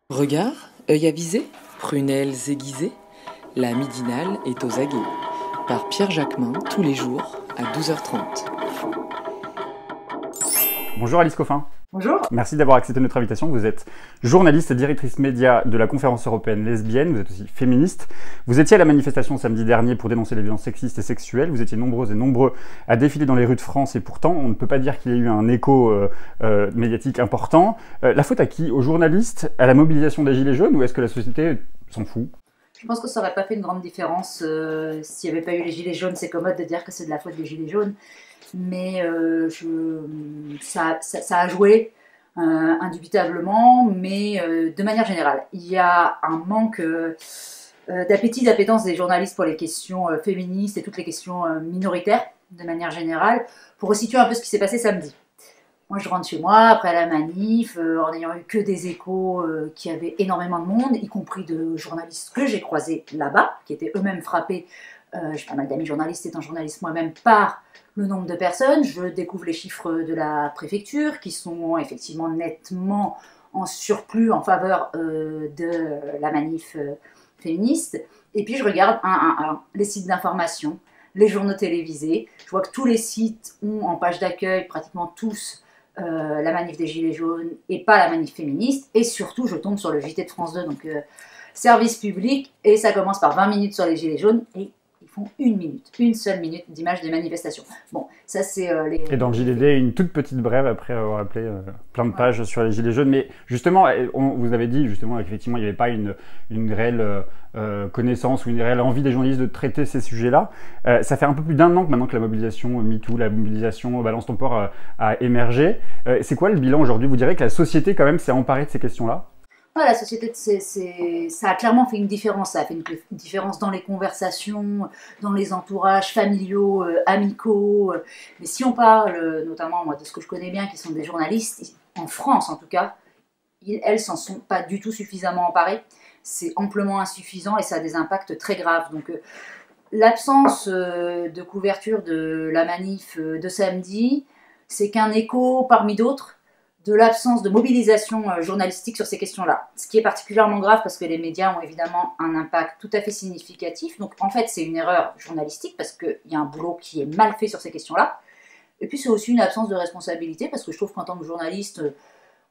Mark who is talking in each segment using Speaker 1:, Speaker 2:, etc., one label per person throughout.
Speaker 1: Regard, œil avisé, prunelles aiguisées, la midinale est aux aguets. Par Pierre Jacquemin, tous les jours, à 12h30.
Speaker 2: Bonjour Alice Coffin.
Speaker 3: Bonjour.
Speaker 2: Merci d'avoir accepté notre invitation. Vous êtes journaliste et directrice média de la conférence européenne lesbienne. Vous êtes aussi féministe. Vous étiez à la manifestation samedi dernier pour dénoncer les violences sexistes et sexuelles. Vous étiez nombreuses et nombreux à défiler dans les rues de France et pourtant, on ne peut pas dire qu'il y ait eu un écho médiatique important. La faute à qui? Aux journalistes? À la mobilisation des Gilets jaunes? Ou est-ce que la société s'en fout?
Speaker 3: Je pense que ça n'aurait pas fait une grande différence s'il n'y avait pas eu les Gilets jaunes. C'est commode de dire que c'est de la faute des Gilets jaunes. Mais ça a joué indubitablement, mais de manière générale. Il y a un manque d'appétence des journalistes pour les questions féministes et toutes les questions minoritaires, de manière générale. Pour resituer un peu ce qui s'est passé samedi. Moi, je rentre chez moi après la manif, en n'ayant eu que des échos qui avaient énormément de monde, y compris de journalistes que j'ai croisés là-bas, qui étaient eux-mêmes frappés. J'ai pas mal d'amis journalistes, étant journaliste moi-même, par le nombre de personnes. Je découvre les chiffres de la préfecture, qui sont effectivement nettement en surplus en faveur de la manif féministe. Et puis je regarde les sites d'information, les journaux télévisés. Je vois que tous les sites ont en page d'accueil, pratiquement tous, la manif des Gilets jaunes et pas la manif féministe. Et surtout, je tombe sur le JT de France 2, donc service public, et ça commence par 20 minutes sur les Gilets jaunes, et ils font une seule minute d'image des manifestations. Bon, ça c'est les...
Speaker 2: Et dans le JDD, une toute petite brève après avoir appelé plein de pages sur les Gilets jaunes. Mais justement, vous avez dit justement qu'effectivement, il n'y avait pas une réelle connaissance ou une réelle envie des journalistes de traiter ces sujets-là. Ça fait un peu plus d'un an que maintenant que la mobilisation MeToo, la mobilisation Balance ton port a émergé. C'est quoi le bilan aujourd'hui? Vous direz que la société quand même s'est emparée de ces questions-là?
Speaker 3: La société, ça a clairement fait une différence. Ça a fait une différence dans les conversations, dans les entourages familiaux, amicaux. Mais si on parle, notamment moi, de ce que je connais bien, qui sont des journalistes, en France en tout cas, elles s'en sont pas du tout suffisamment emparées. C'est amplement insuffisant et ça a des impacts très graves. Donc l'absence de couverture de la manif de samedi, c'est qu'un écho parmi d'autres de l'absence de mobilisation journalistique sur ces questions-là. Ce qui est particulièrement grave parce que les médias ont évidemment un impact tout à fait significatif. Donc en fait, c'est une erreur journalistique parce qu'il y a un boulot qui est mal fait sur ces questions-là. Et puis c'est aussi une absence de responsabilité parce que je trouve qu'en tant que journaliste,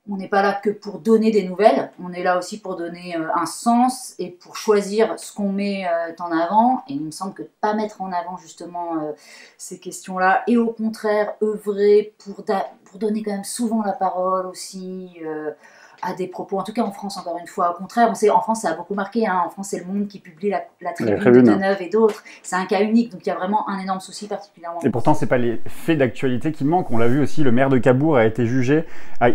Speaker 3: on n'est pas là que pour donner des nouvelles, on est là aussi pour donner un sens et pour choisir ce qu'on met en avant. Et il me semble que de ne pas mettre en avant justement ces questions-là et au contraire œuvrer pour donner quand même souvent la parole aussi à des propos, en tout cas en France encore une fois, au contraire, on sait, en France ça a beaucoup marqué, hein. En France c'est Le Monde qui publie la tribune de Deneuve et d'autres, c'est un cas unique, donc il y a vraiment un énorme souci particulièrement.
Speaker 2: Et pourtant c'est pas les faits d'actualité qui manquent, on l'a vu aussi, le maire de Cabourg a été jugé,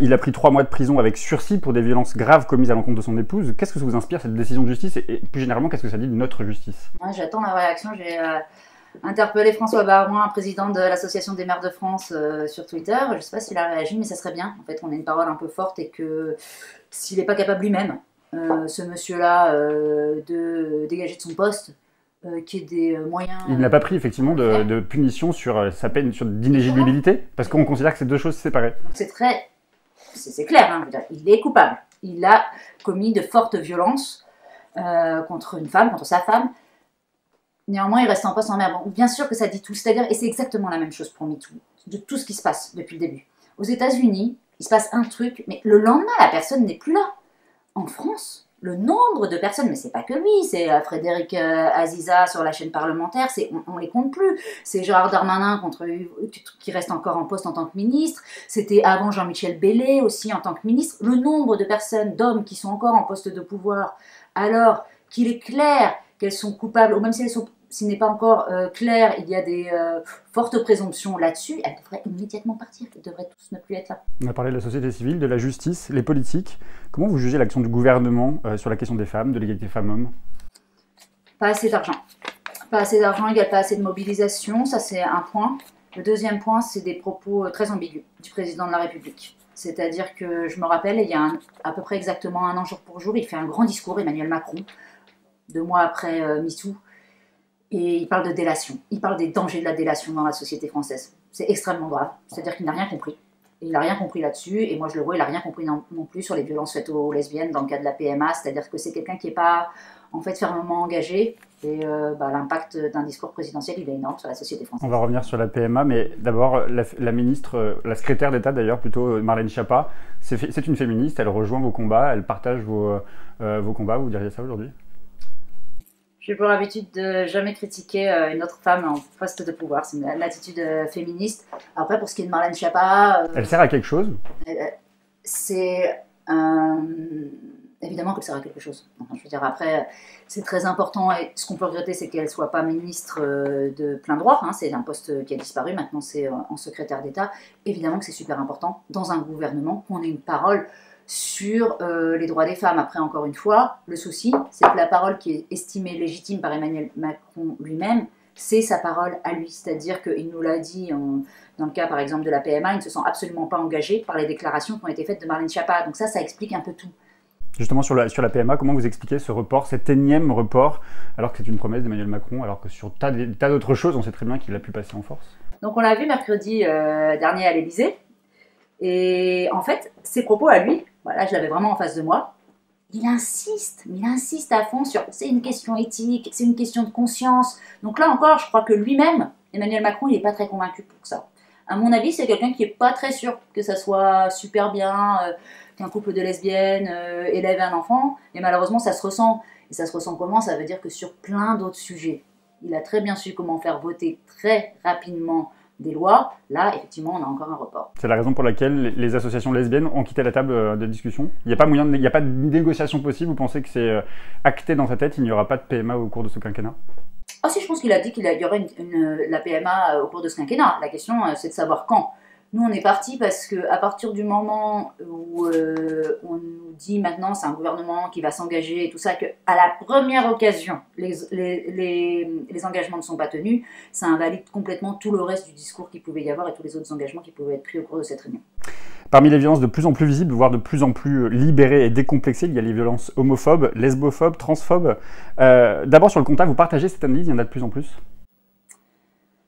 Speaker 2: il a pris 3 mois de prison avec sursis pour des violences graves commises à l'encontre de son épouse. Qu'est-ce que ça vous inspire cette décision de justice et plus généralement qu'est-ce que ça dit de notre justice?
Speaker 3: Moi j'attends la réaction, j'ai interpellé François Baroin, président de l'Association des maires de France, sur Twitter. Je ne sais pas s'il a réagi, mais ça serait bien. En fait, on a une parole un peu forte et que s'il n'est pas capable lui-même, ce monsieur-là, de dégager de son poste, qu'il y ait des moyens...
Speaker 2: Il n'a pas pris effectivement de punition sur sa peine d'inéligibilité, parce qu'on considère que c'est deux choses séparées.
Speaker 3: C'est clair, hein, je veux dire, il est coupable. Il a commis de fortes violences contre une femme, contre sa femme. Néanmoins, il reste en poste en mer. Bon, bien sûr que ça dit tout, c'est-à-dire, et c'est exactement la même chose pour MeToo, de tout ce qui se passe depuis le début. Aux États-Unis, il se passe un truc, mais le lendemain, la personne n'est plus là. En France, le nombre de personnes, mais c'est pas que lui, c'est Frédéric Aziza sur la chaîne parlementaire, on les compte plus. C'est Gérard Darmanin qui reste encore en poste en tant que ministre. C'était avant Jean-Michel Bellay aussi en tant que ministre. Le nombre de personnes, d'hommes qui sont encore en poste de pouvoir, alors qu'il est clair qu'elles sont coupables, ou même si s'il n'est pas encore clair, il y a des fortes présomptions là-dessus, elles devraient immédiatement partir, elles devraient tous ne plus être là.
Speaker 2: On a parlé de la société civile, de la justice, les politiques. Comment vous jugez l'action du gouvernement sur la question des femmes, de l'égalité femmes-hommes?
Speaker 3: Pas assez d'argent. Pas assez d'argent égale pas assez de mobilisation, ça c'est un point. Le deuxième point, c'est des propos très ambigus du président de la République. C'est-à-dire que je me rappelle, il y a à peu près exactement un an jour pour jour, il fait un grand discours, Emmanuel Macron, 2 mois après MeToo, et il parle de délation. Il parle des dangers de la délation dans la société française. C'est extrêmement grave, c'est-à-dire qu'il n'a rien compris. Et il n'a rien compris là-dessus, et moi je le vois, il n'a rien compris non plus sur les violences faites aux lesbiennes dans le cas de la PMA, c'est-à-dire que c'est quelqu'un qui n'est pas en fait fermement engagé, et l'impact d'un discours présidentiel il est énorme sur la société française.
Speaker 2: On va revenir sur la PMA, mais d'abord la ministre, la secrétaire d'État d'ailleurs, plutôt Marlène Schiappa, c'est une féministe, elle rejoint vos combats, elle partage vos combats, vous diriez ça aujourd'hui?
Speaker 3: J'ai pour habitude de jamais critiquer une autre femme en poste de pouvoir. C'est une attitude féministe. Après, pour ce qui est de Marlène Schiappa...
Speaker 2: elle sert à quelque chose?
Speaker 3: C'est... évidemment qu'elle sert à quelque chose. Enfin, je veux dire, après, c'est très important. Et ce qu'on peut regretter, c'est qu'elle ne soit pas ministre de plein droit. Hein. C'est un poste qui a disparu. Maintenant, c'est en secrétaire d'État. Évidemment que c'est super important dans un gouvernement qu'on ait une parole sur les droits des femmes. Après, encore une fois, le souci, c'est que la parole qui est estimée légitime par Emmanuel Macron lui-même, c'est sa parole à lui. C'est-à-dire qu'il nous l'a dit dans le cas, par exemple, de la PMA, il ne se sent absolument pas engagé par les déclarations qui ont été faites de Marlène Schiappa. Donc ça explique un peu tout.
Speaker 2: Justement, sur la PMA, comment vous expliquez ce report, cet énième report, alors que c'est une promesse d'Emmanuel Macron, alors que sur tas d'autres choses, on sait très bien qu'il a pu passer en force? Donc
Speaker 3: on l'a vu mercredi dernier à l'Élysée. Et en fait, ses propos à lui, voilà, je l'avais vraiment en face de moi, il insiste à fond sur c'est une question éthique, c'est une question de conscience. Donc là encore, je crois que lui-même, Emmanuel Macron, il n'est pas très convaincu pour ça. À mon avis, c'est quelqu'un qui n'est pas très sûr que ça soit super bien, qu'un couple de lesbiennes élève un enfant. Et malheureusement, ça se ressent. Et ça se ressent comment? Ça veut dire que sur plein d'autres sujets, il a très bien su comment faire voter très rapidement des lois. Là, effectivement, on a encore un report.
Speaker 2: C'est la raison pour laquelle les associations lesbiennes ont quitté la table de discussion? Il n'y a pas moyen, il n'y a pas de négociation possible? Vous pensez que c'est acté dans sa tête, il n'y aura pas de PMA au cours de ce quinquennat?
Speaker 3: Ah si, je pense qu'il a dit qu'il y aurait la PMA au cours de ce quinquennat. La question, c'est de savoir quand. Nous, on est partis parce qu'à partir du moment où on nous dit maintenant c'est un gouvernement qui va s'engager et tout ça, qu'à la première occasion, les engagements ne sont pas tenus, ça invalide complètement tout le reste du discours qu'il pouvait y avoir et tous les autres engagements qui pouvaient être pris au cours de cette réunion.
Speaker 2: Parmi les violences de plus en plus visibles, voire de plus en plus libérées et décomplexées, il y a les violences homophobes, lesbophobes, transphobes. D'abord sur le comptable, vous partagez cette analyse, il y en a de plus en plus?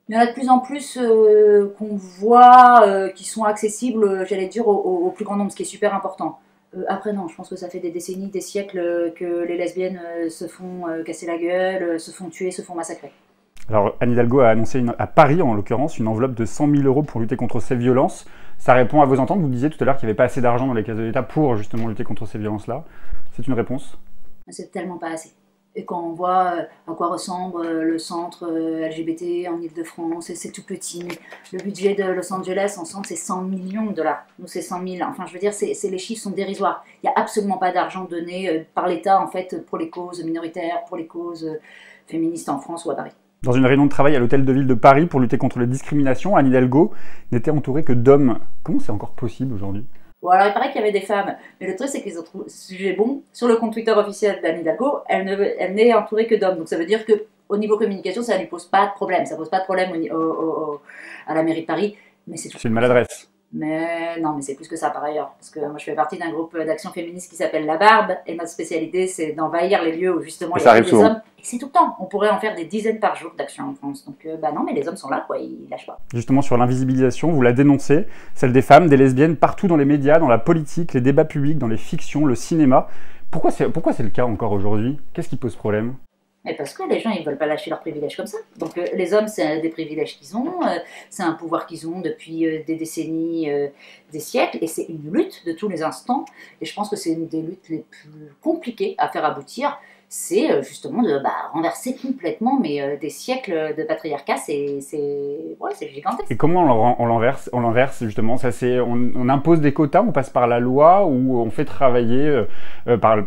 Speaker 3: Il y en a de plus en plus qu'on voit, qui sont accessibles, j'allais dire, au plus grand nombre, ce qui est super important. Après, non, je pense que ça fait des décennies, des siècles que les lesbiennes se font casser la gueule, se font tuer, se font massacrer.
Speaker 2: Alors, Anne Hidalgo a annoncé à Paris, en l'occurrence, une enveloppe de 100 000 € pour lutter contre ces violences. Ça répond à vos ententes. Vous disiez tout à l'heure qu'il n'y avait pas assez d'argent dans les caisses de l'État pour justement lutter contre ces violences-là. C'est une réponse?
Speaker 3: C'est tellement pas assez. Et quand on voit à quoi ressemble le centre LGBT en Ile-de-France, c'est tout petit. Le budget de Los Angeles, en centre, c'est 100 millions de dollars. Nous, c'est 100 000. Enfin, je veux dire, les chiffres sont dérisoires. Il n'y a absolument pas d'argent donné par l'État, en fait, pour les causes minoritaires, pour les causes féministes en France ou à Paris.
Speaker 2: Dans une réunion de travail à l'hôtel de ville de Paris pour lutter contre les discriminations, Anne Hidalgo n'était entourée que d'hommes. Comment c'est encore possible aujourd'hui?
Speaker 3: Bon, alors il paraît qu'il y avait des femmes, mais le truc c'est qu'ils ont trouvé ce sujet bon. Sur le compte Twitter officiel d'Anne Hidalgo, elle n'est entourée que d'hommes. Donc ça veut dire qu'au niveau communication, ça ne lui pose pas de problème. Ça ne pose pas de problème à la mairie de Paris. Mais c'est
Speaker 2: une maladresse.
Speaker 3: Mais non, mais c'est plus que ça par ailleurs. Parce que moi je fais partie d'un groupe d'action féministe qui s'appelle La Barbe, et notre spécialité c'est d'envahir les lieux où justement il y a des hommes. Et c'est tout le temps. On pourrait en faire des dizaines par jour d'action en France. Donc non, mais les hommes sont là, quoi, ils lâchent pas.
Speaker 2: Justement sur l'invisibilisation, vous la dénoncez, celle des femmes, des lesbiennes, partout dans les médias, dans la politique, les débats publics, dans les fictions, le cinéma. Pourquoi c'est le cas encore aujourd'hui? Qu'est-ce qui pose problème?
Speaker 3: Mais parce que les gens, ils ne veulent pas lâcher leurs privilèges comme ça. Donc les hommes, c'est des privilèges qu'ils ont, c'est un pouvoir qu'ils ont depuis des décennies, des siècles, et c'est une lutte de tous les instants. Et je pense que c'est une des luttes les plus compliquées à faire aboutir, c'est justement de renverser complètement des siècles de patriarcat, c'est gigantesque.
Speaker 2: Et comment on l'enverse justement ça, on impose des quotas, on passe par la loi, ou on fait travailler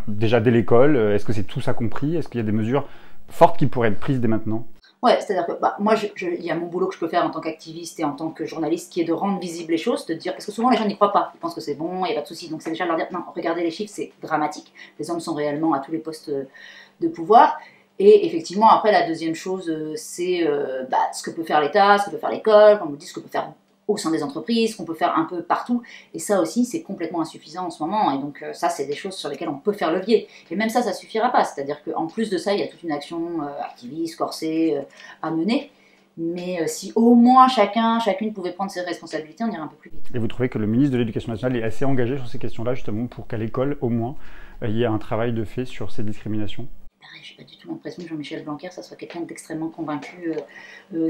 Speaker 2: déjà dès l'école? Est-ce que c'est tout ça compris? Est-ce qu'il y a des mesures fortes qui pourraient être prises dès maintenant?
Speaker 3: Ouais, c'est-à-dire que moi, il y a mon boulot que je peux faire en tant qu'activiste et en tant que journaliste qui est de rendre visibles les choses, de dire, parce que souvent les gens n'y croient pas, ils pensent que c'est bon, il n'y a pas de souci, donc c'est déjà de leur dire, non, regardez les chiffres, c'est dramatique, les hommes sont réellement à tous les postes de pouvoir, et effectivement, après, la deuxième chose, c'est ce que peut faire l'État, ce que peut faire l'école, comme on dit, ce que peut faire au sein des entreprises, qu'on peut faire un peu partout, et ça aussi c'est complètement insuffisant en ce moment, et donc ça c'est des choses sur lesquelles on peut faire levier, et même ça suffira pas, c'est-à-dire qu'en plus de ça il y a toute une action activiste, corsée à mener, Mais si au moins chacune pouvait prendre ses responsabilités, on irait un peu plus vite.
Speaker 2: Et vous trouvez que le ministre de l'Éducation nationale est assez engagé sur ces questions-là, justement, pour qu'à l'école, au moins, il y ait un travail de fait sur ces discriminations?
Speaker 3: Pareil, je n'ai pas du tout l'impression que Jean-Michel Blanquer, ça soit quelqu'un d'extrêmement convaincu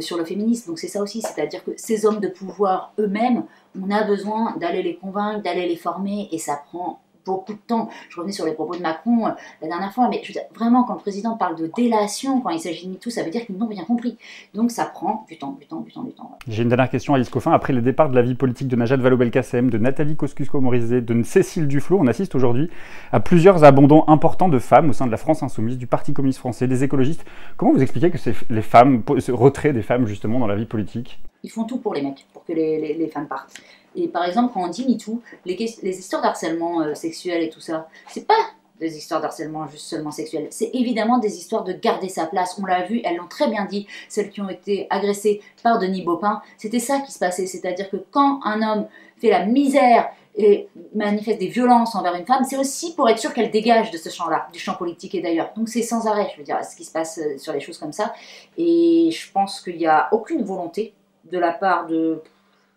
Speaker 3: sur le féminisme. Donc c'est ça aussi, c'est-à-dire que ces hommes de pouvoir eux-mêmes, on a besoin d'aller les convaincre, d'aller les former, et ça prend beaucoup de temps. Je revenais sur les propos de Macron la dernière fois, mais je veux dire, vraiment, quand le président parle de délation, quand il s'agit de MeToo, ça veut dire qu'ils n'ont rien compris. Donc ça prend du temps. Ouais.
Speaker 2: J'ai une dernière question, Alice Coffin. Après le départ de la vie politique de Najat Vallaud-Belkacem, de Nathalie Kosciusko-Morizet, de Cécile Duflot, on assiste aujourd'hui à plusieurs abandons importants de femmes au sein de la France insoumise, du Parti communiste français, des écologistes. Comment vous expliquez que les femmes, ce retrait des femmes justement dans la vie politique?
Speaker 3: Ils font tout pour les mecs, pour que les femmes partent. Et par exemple, quand on dit MeToo, les histoires d'harcèlement sexuel et tout ça, c'est pas des histoires d'harcèlement juste seulement sexuel, c'est évidemment des histoires de garder sa place. On l'a vu, elles l'ont très bien dit, celles qui ont été agressées par Denis Baupin, c'était ça qui se passait, c'est-à-dire que quand un homme fait la misère et manifeste des violences envers une femme, c'est aussi pour être sûr qu'elle dégage de ce champ-là, du champ politique et d'ailleurs. Donc c'est sans arrêt, je veux dire, ce qui se passe sur les choses comme ça. Et je pense qu'il n'y a aucune volonté de la part de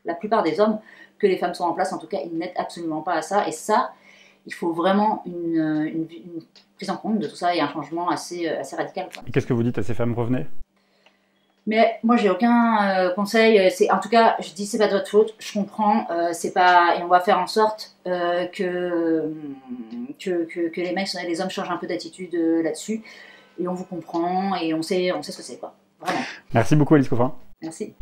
Speaker 3: la plupart des hommes que les femmes soient en place. En tout cas, ils n'aident absolument pas à ça. Et ça, il faut vraiment une prise en compte de tout ça et un changement assez radical, quoi.
Speaker 2: Et qu'est-ce que vous dites à ces femmes? Revenez?
Speaker 3: Mais moi, j'ai aucun conseil. En tout cas, je dis, c'est pas de votre faute. Je comprends. C'est pas, et on va faire en sorte que les mecs, les hommes changent un peu d'attitude là-dessus. Et on vous comprend et on sait ce que c'est, quoi. Vraiment.
Speaker 2: Merci beaucoup, Alice Coffin.
Speaker 3: Merci.